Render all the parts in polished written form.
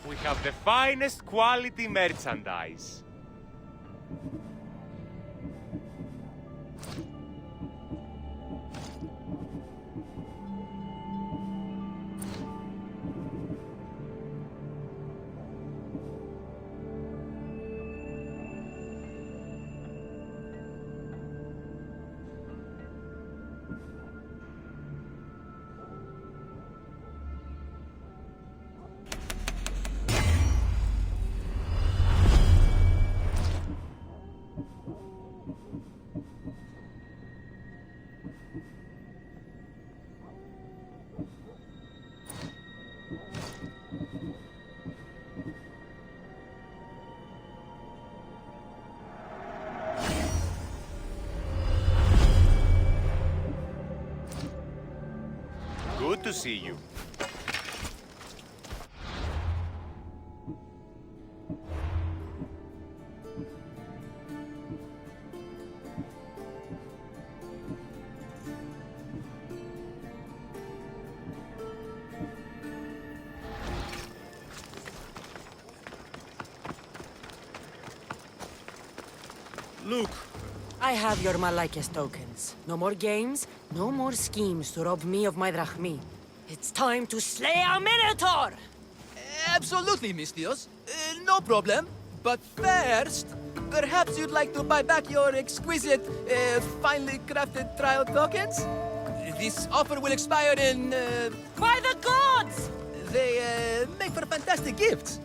we have the finest quality merchandise. Good to see you. Look, I have your Malaikis tokens. No more games, no more schemes to rob me of my drachmi. It's time to slay a Minotaur! Absolutely, Mistios. No problem. But first, perhaps you'd like to buy back your exquisite, finely crafted trial tokens? This offer will expire in, By the gods! They, make for fantastic gifts.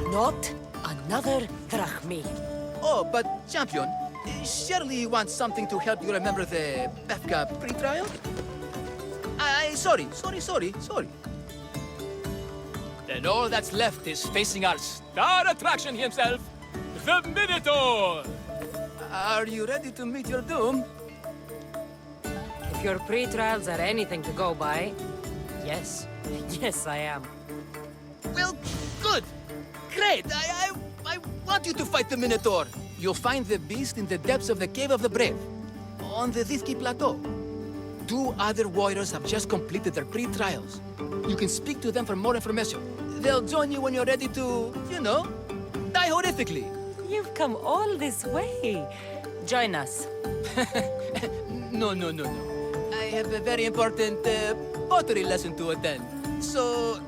Not another drachmi. Oh, but, champion, surely you want something to help you remember the Befka pre-trial? Sorry. Then all that's left is facing our star attraction himself, the Minotaur! Are you ready to meet your doom? If your pre-trials are anything to go by, yes. Yes, I am. Well, good. Great. I want you to fight the Minotaur. You'll find the beast in the depths of the Cave of the Brave, on the Thithki Plateau. 2 other warriors have just completed their pre-trials. You can speak to them for more information. They'll join you when you're ready to, you know, die horrifically. You've come all this way. Join us. No. I have a very important pottery lesson to attend. So...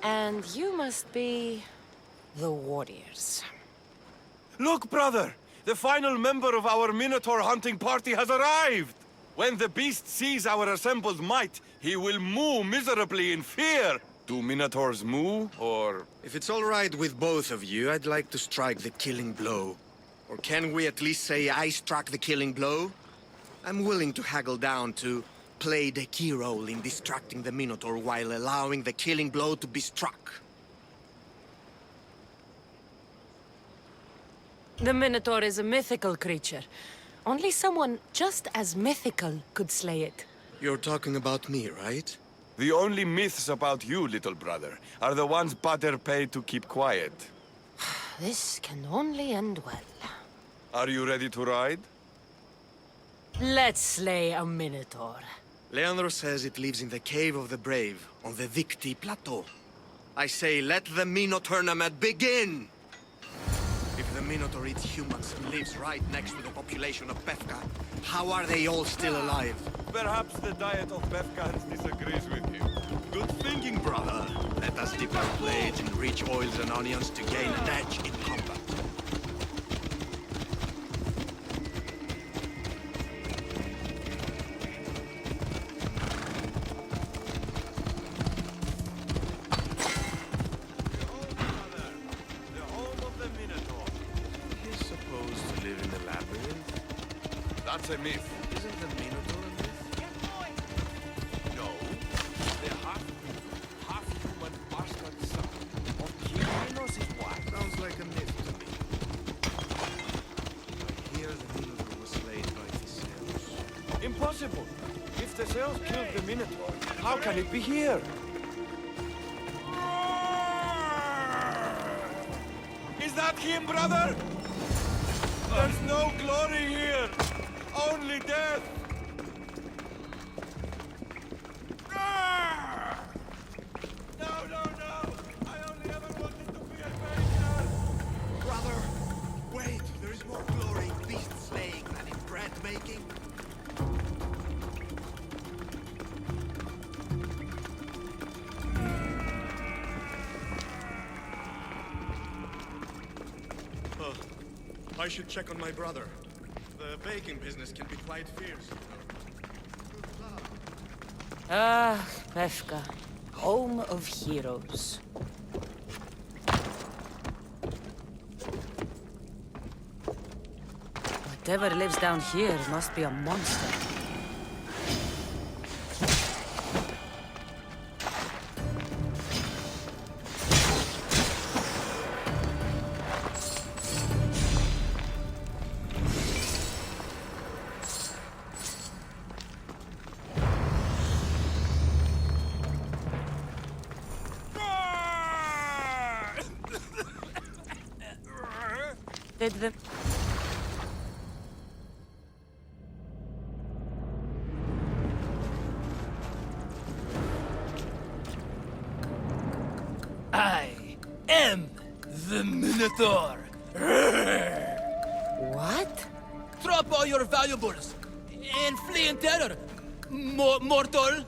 And you must be the warriors. look, brother! The final member of our Minotaur hunting party has arrived! When the beast sees our assembled might, he will moo miserably in fear. Do Minotaurs moo, or...? If it's all right with both of you, I'd like to strike the killing blow. Or can we at least say I struck the killing blow? I'm willing to haggle down to play the key role in distracting the Minotaur while allowing the killing blow to be struck. The Minotaur is a mythical creature. Only someone just as mythical could slay it. You're talking about me, right? The only myths about you, little brother, are the ones Pater paid to keep quiet. This can only end well. Are you ready to ride? Let's slay a Minotaur. Leandro says it lives in the Cave of the Brave, on the Thithki Plateau. I say, let the Minotaur tournament begin! If the Minotaur eats humans and lives right next to the population of Befka, how are they all still alive? Perhaps the diet of Befkans disagrees with you. Good thinking, brother. Let us dip our blades in rich oils and onions to gain an edge in combat. That's a myth. Isn't the Minotaur a myth? No. The half-human bastard son of King Minos is what? Sounds like a myth to me. I hear the Minotaur was slain by Theseus. Impossible. If the cells killed the Minotaur, how can it be here? Is that him, brother? There's no glory here, only death. No, no, no! I only ever wanted to be a painter! Brother, wait, there is more glory in beast slaying than in bread making. I should check on my brother. The baking business can be quite fierce. Ah, Pefka, home of heroes. Whatever lives down here must be a monster. Did the... I am the Minotaur. What? Drop all your valuables and flee in terror. Mortal,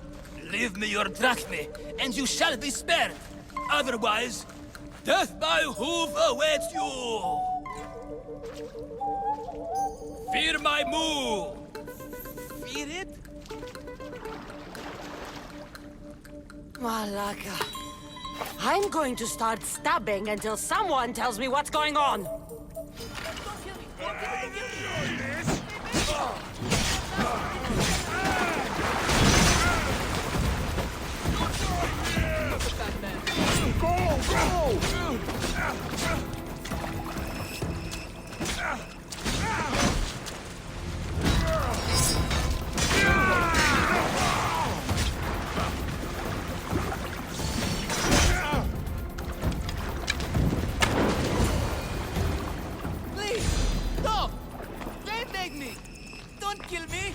leave me your drachme, and you shall be spared. Otherwise, death by hoof awaits you. Fear my move. Fear it? Malaka. I'm going to start stabbing until someone tells me what's going on. Please, stop! Don't make me! Don't kill me!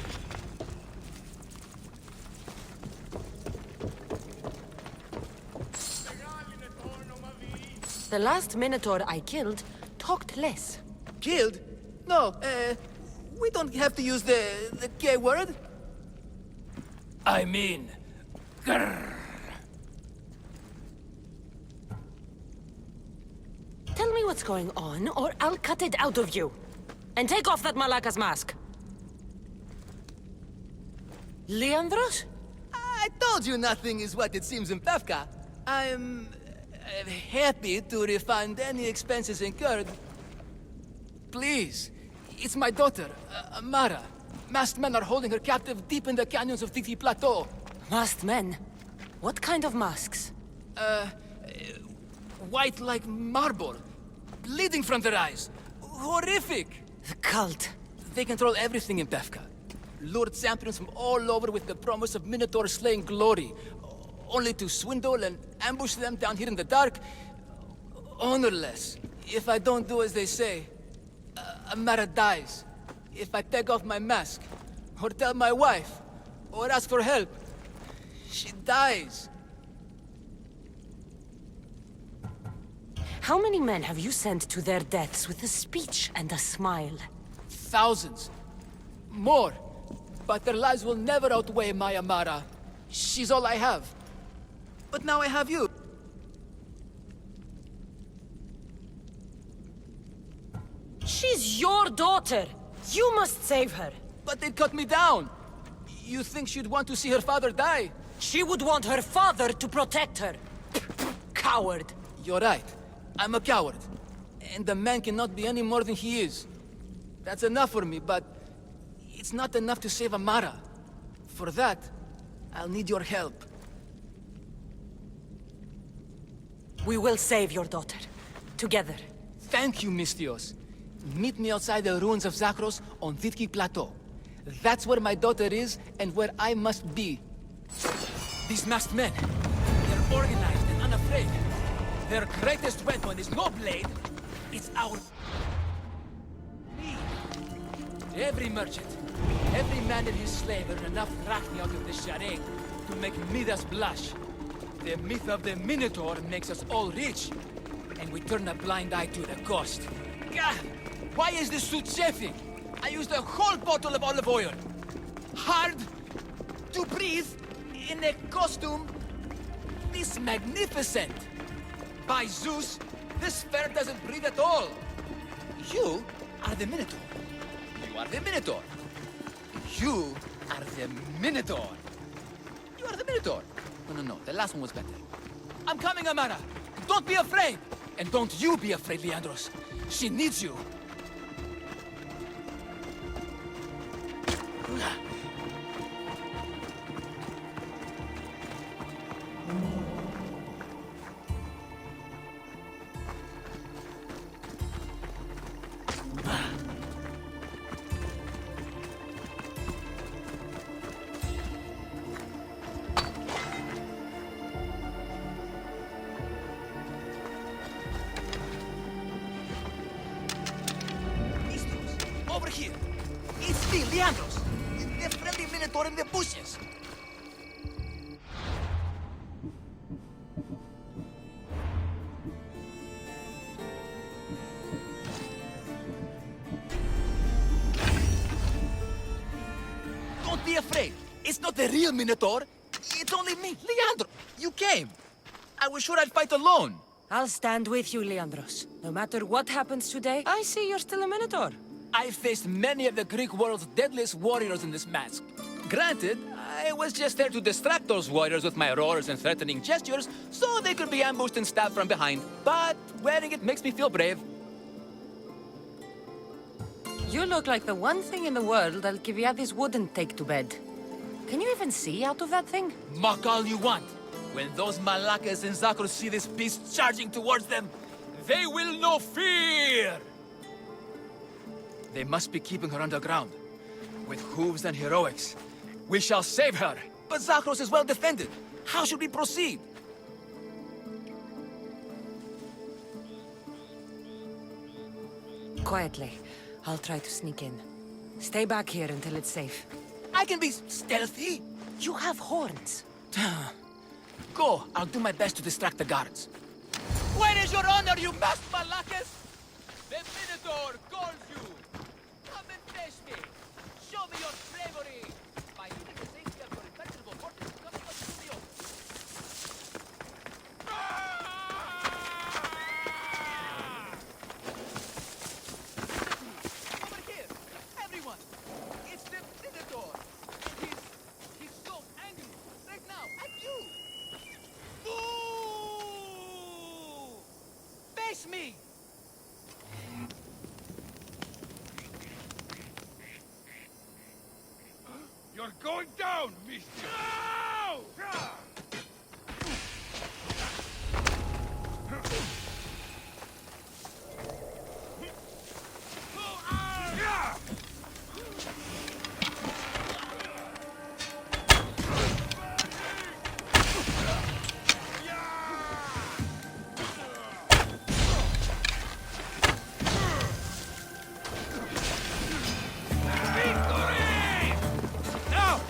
The last Minotaur I killed talked less. Killed? No, we don't have to use the K word. I mean, grrr. Tell me what's going on, or I'll cut it out of you. And take off that Malaka's mask. Leandros? I told you nothing is what it seems in Pefka. I'm happy to refund any expenses incurred. Please, it's my daughter, Amara. Masked men are holding her captive deep in the canyons of Titi Plateau. Masked men? What kind of masks? White like marble, bleeding from their eyes. Horrific! The cult. They control everything in Pefka. Lured champions from all over with the promise of Minotaur slaying glory, only to swindle and ambush them down here in the dark. Honorless. If I don't do as they say, Amara dies. If I take off my mask, or tell my wife, or ask for help, she dies. How many men have you sent to their deaths with a speech and a smile? Thousands. More. But their lives will never outweigh my Amara. She's all I have. But now I have you. She's your daughter. You must save her. But they cut me down. You think she'd want to see her father die? She would want her father to protect her. Coward. You're right. I'm a coward. And a man cannot be any more than he is. That's enough for me, but it's not enough to save Amara. For that, I'll need your help. We will save your daughter. Together. Thank you, Mistios. Meet me outside the ruins of Zakros on Vitki Plateau. That's where my daughter is and where I must be. These masked men, they're organized and unafraid. Their greatest weapon is no blade, it's our... need. Every merchant, every man and his slave earn enough drachmi out of this charade to make Midas blush. The myth of the Minotaur makes us all rich, and we turn a blind eye to the cost. Gah! Why is this suit chafing? I used a whole bottle of olive oil. Hard to breathe in a costume this magnificent. By Zeus, this fair doesn't breathe at all. You are the Minotaur. You are the Minotaur. You are the Minotaur. You are the Minotaur. No, the last one was better. I'm coming, Amara. Don't be afraid. And don't you be afraid, Leandros. She needs you. Over here. It's me, Leandros. The friendly Minotaur in the bushes. Don't be afraid. It's not the real Minotaur. It's only me, Leandro. You came. I was sure I'd fight alone. I'll stand with you, Leandros. No matter what happens today, I see you're still a Minotaur. I faced many of the Greek world's deadliest warriors in this mask. Granted, I was just there to distract those warriors with my roars and threatening gestures, so they could be ambushed and stabbed from behind. But wearing it makes me feel brave. You look like the one thing in the world Alcibiades wouldn't take to bed. Can you even see out of that thing? Mock all you want. When those Malakas and Zakros see this beast charging towards them, they will know fear! They must be keeping her underground. With hooves and heroics. We shall save her. But Zakros is well defended. How should we proceed? Quietly. I'll try to sneak in. Stay back here until it's safe. I can be stealthy. You have horns. Go. I'll do my best to distract the guards. Where is your honor, you masked Malakas? The Minotaur calls you. Come and face me. Show me your bravery. By leaving the safety of your impenetrable fortress, coming up to the open. Over here, everyone. It's the Minotaur. He's so angry right now at you. Boo! Face me. You're going down, mister! No!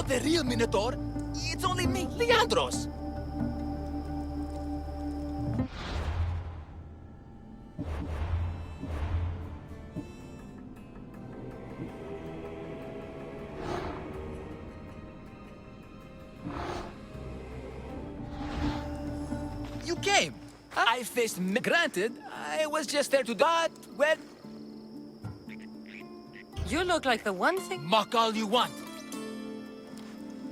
not the real Minotaur. It's only me, Leandros. You came. I faced granted, I was just there to but well. You look like the one thing. Mock all you want.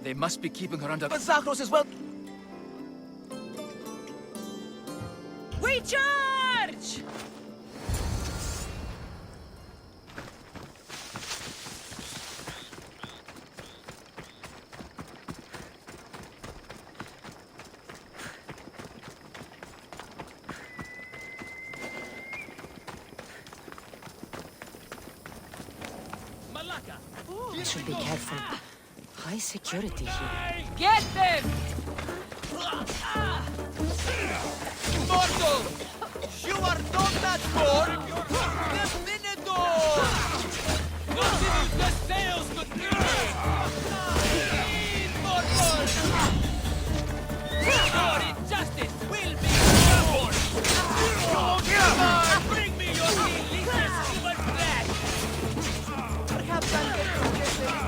They must be keeping her under. But Zagros as well. We charge! I should be careful. High security here. Get them! Mortal! You are not that for the Minotaur! Nothing is the sails to Mortal! Your injustice will be rewarded! Bring me your delicious human flesh! Perhaps I'll get to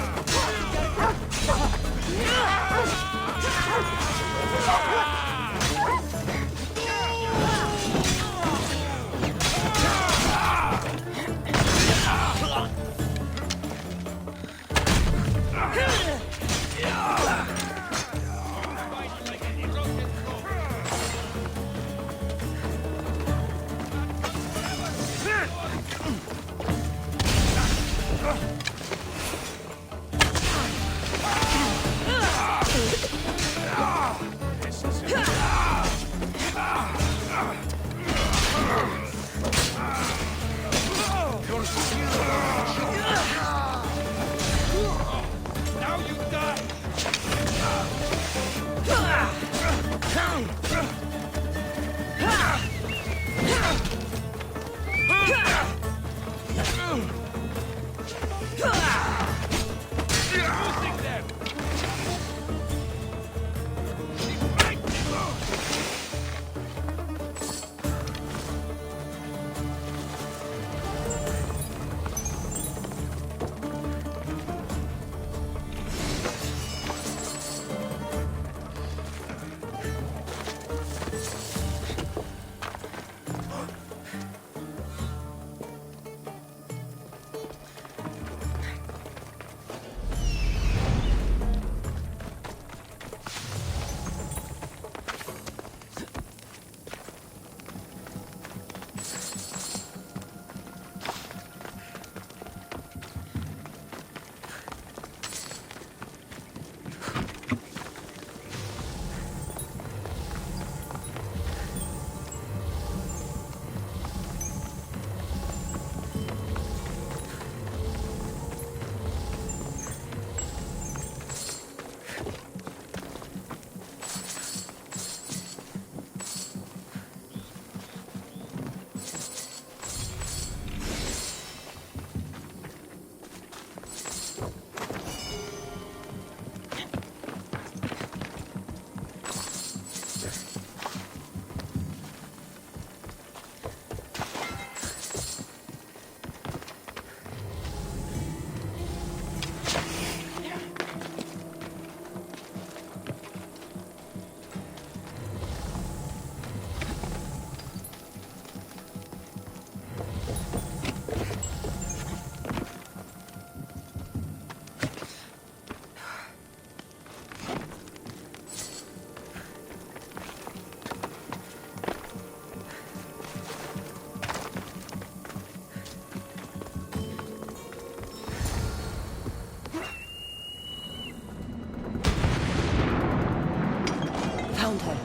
Found her.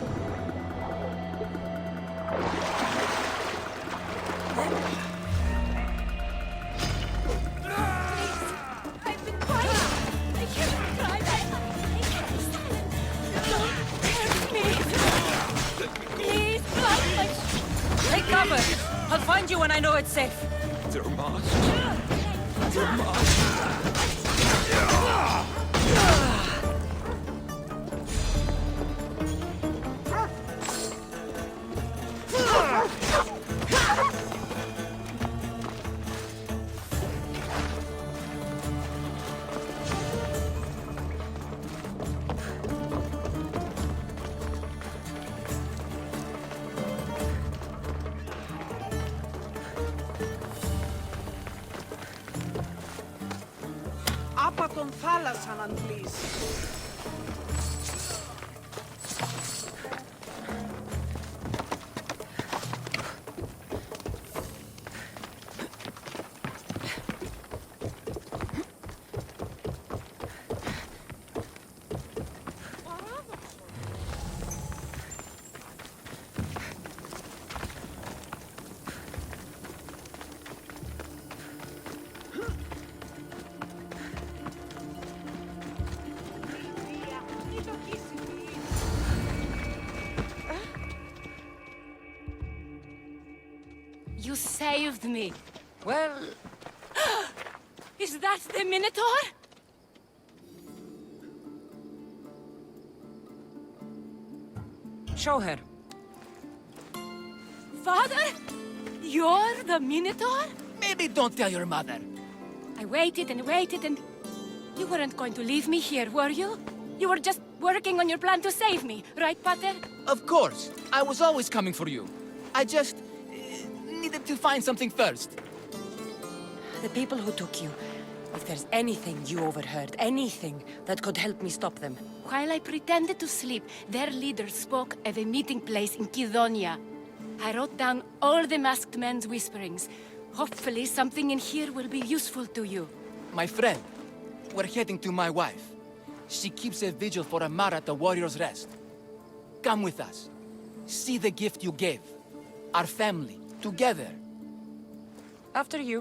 I've been crying. I can't cry. I can't be silent. Don't hurt me. Please, God, Take cover. I'll find you when I know it's safe. They're masked. They're masked. τον θάλασσαν αντλείς. You saved me. Well, Is that the Minotaur? show her. Father? You're the Minotaur? Maybe don't tell your mother. I waited and waited and... You weren't going to leave me here, were you? You were just working on your plan to save me, right, Pater? Of course. I was always coming for you. I just... needed to find something first. The people who took you. If there's anything you overheard, anything that could help me stop them. While I pretended to sleep, their leader spoke of a meeting place in Kidonia. I wrote down all the masked men's whisperings. Hopefully something in here will be useful to you. My friend, we're heading to my wife. She keeps a vigil for Amara at the Warrior's Rest. Come with us. See the gift you gave. Our family, together. After you.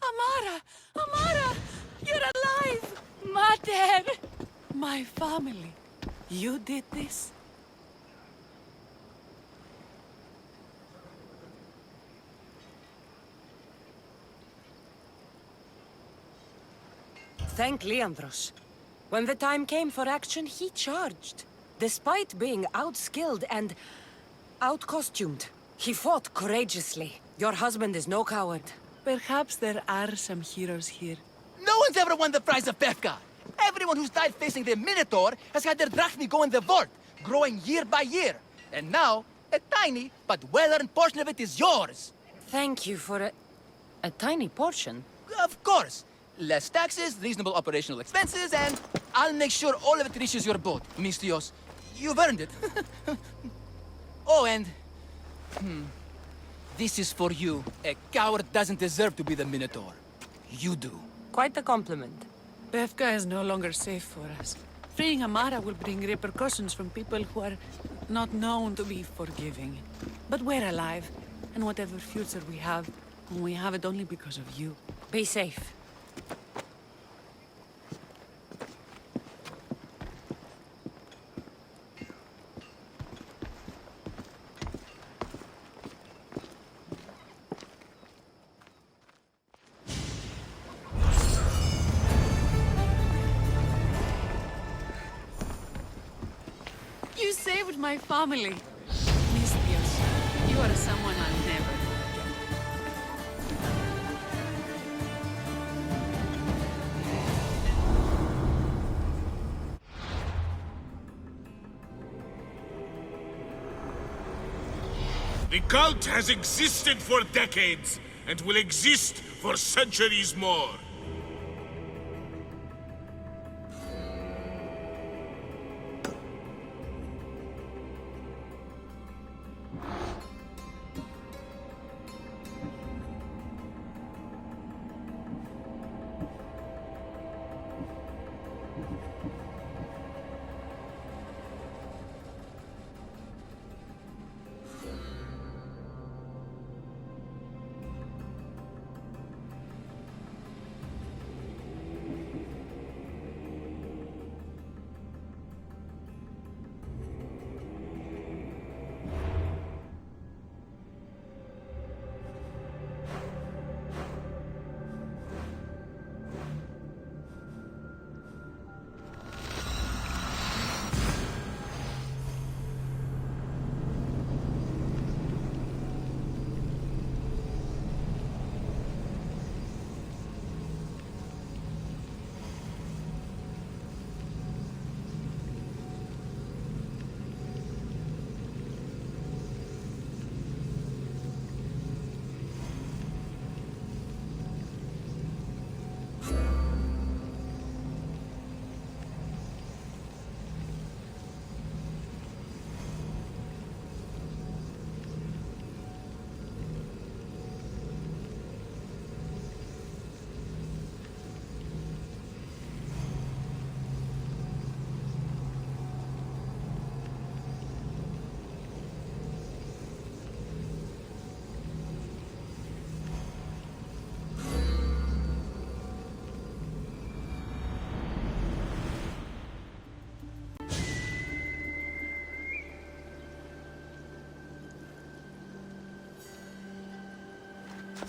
Amara! Amara! You're alive! Mater! My family. You did this? Thank Leandros. When the time came for action, he charged. Despite being outskilled and out-costumed, he fought courageously. Your husband is no coward. Perhaps there are some heroes here. No one's ever won the prize of Befka! Everyone who's died facing the Minotaur has had their drachmi go in the vault, growing year by year. And now, a tiny but well-earned portion of it is yours! Thank you for a tiny portion. Of course! Less taxes, reasonable operational expenses, and I'll make sure all of it reaches your boat, Mistios. You've earned it. Oh, and... This is for you. A coward doesn't deserve to be the Minotaur. You do. Quite a compliment. Befka is no longer safe for us. Freeing Amara will bring repercussions from people who are not known to be forgiving. But we're alive, and whatever future we have it only because of you. Be safe. You saved my family. Mistios, you are someone I'll never forget. The cult has existed for decades, and will exist for centuries more.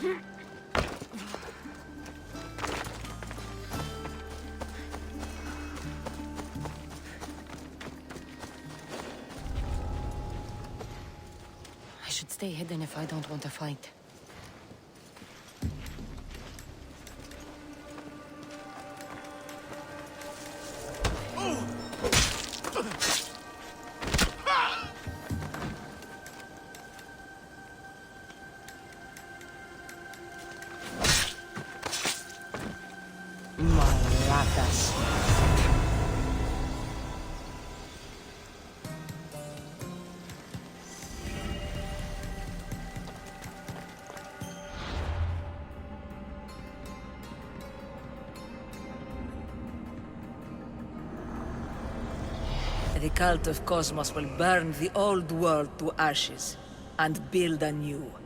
I should stay hidden if I don't want to fight. Malakas. The cult of Cosmos will burn the old world to ashes and build anew.